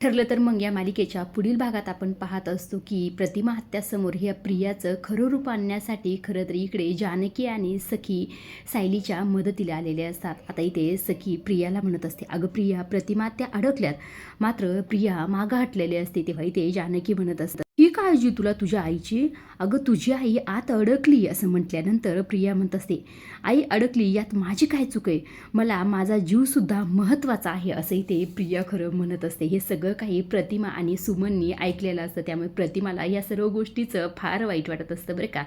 ठरलं तर मग या मालिकेच्या पुढील भागात आपण पाहत असतो की प्रतिमा हत्यासमोर ह्या प्रियाचं खरं रूप आणण्यासाठी खरं तर इकडे जानकी आणि सखी सायलीच्या मदतीला आलेले असतात. आता इथे सखी प्रियाला म्हणत असते, अगं प्रिया, प्रतिमा त्या अडकल्यात. मात्र प्रिया मागं हटलेली असते. तेव्हा इथे जानकी म्हणत असतात, ही काळजी तुला तुझ्या आईची? अगं तुझी आई आत अडकली असं म्हटल्यानंतर प्रिया म्हणत असते, आई अडकली यात माझी काय चूक आहे? मला माझा जीवसुद्धा महत्त्वाचा आहे असंही ते प्रिया खरं म्हणत असते. हे सगळं काही प्रतिमा आणि सुमननी ऐकलेलं असतं. त्यामुळे प्रतिमाला या सर्व गोष्टीचं फार वाईट वाटत असतं बरं का.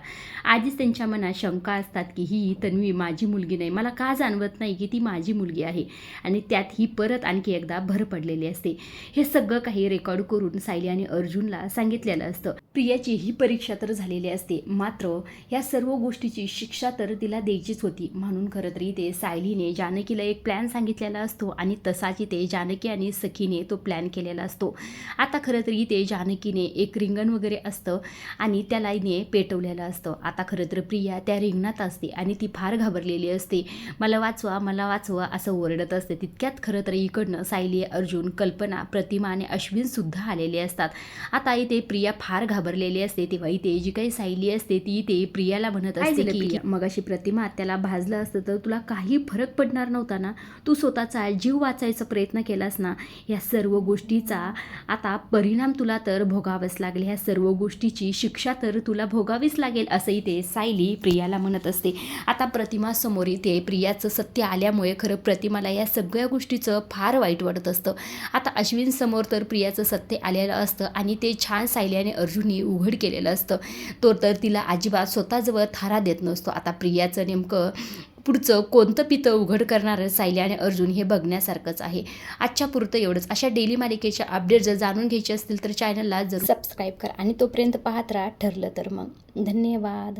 आधीच त्यांच्या मनात शंका असतात की ही तन्वी माझी मुलगी नाही, मला का जाणवत नाही की ती माझी मुलगी आहे, आणि त्यात ही परत आणखी एकदा भर पडलेली असते. हे सगळं काही रेकॉर्ड करून सायली आणि अर्जुनला सांगितलेलं असतं. प्रियाची ही परीक्षा तर झालेली असते, मात्र या सर्व गोष्टीची शिक्षा तर तिला द्यायचीच होती. म्हणून खरं तरी ते सायलीने जानकीला एक प्लॅन सांगितलेला असतो आणि तसाच इथे जानकी आणि सखीने तो प्लॅन केलेला असतो. आता खरं तरी इथे जानकीने एक रिंगण वगैरे असतं आणि त्याला इने पेटवलेलं असतं. आता खरं तर प्रिया त्या रिंगणात असते आणि ती फार घाबरलेली असते. मला वाचवा, मला वाचवा असं ओरडत असते. तितक्यात खरं तर इकडनं सायली, अर्जुन, कल्पना, प्रतिमा आणि अश्विनसुद्धा आलेले असतात. आता इथे प्रिया फार घाबरलेली असते. तेव्हा इथे जी काही सायली असते ती इथे प्रियाला म्हणत असते की मग अशी प्रतिमा त्याला भाजलं असतं तर तुला काही फरक पडणार नव्हता ना, तू स्वतःचा जीव वाचायचा प्रयत्न केलास ना, या सर्व गोष्टीचा आता परिणाम तुला तर भोगावंच लागेल, ह्या सर्व गोष्टीची शिक्षा तर तुला भोगावीच लागेल असंही ते सायली प्रियाला म्हणत असते. आता प्रतिमा समोर इथे प्रियाचं सत्य आल्यामुळे खरं प्रतिमाला या सगळ्या गोष्टीचं फार वाईट वाटत असतं. आता अश्विन समोर तर प्रियाचं सत्य आलेलं असतं आणि ते छान सायली आणि अर्जुननी उघड केलेलं असतं. तो तर तिला अजिबात स्वतःजवळ थारा देत नसतो. आता प्रियाचं नेमकं पुढचं कोणतं पितं उघड करणारं सायली आणि अर्जुन हे बघण्यासारखंच आहे. आजच्या पुरतं एवढंच. अशा डेली मालिकेच्या अपडेट जर जाणून घ्यायचे असतील तर चॅनलला जरूर सबस्क्राईब करा आणि तोपर्यंत पाहत राहा ठरलं तर मग. धन्यवाद.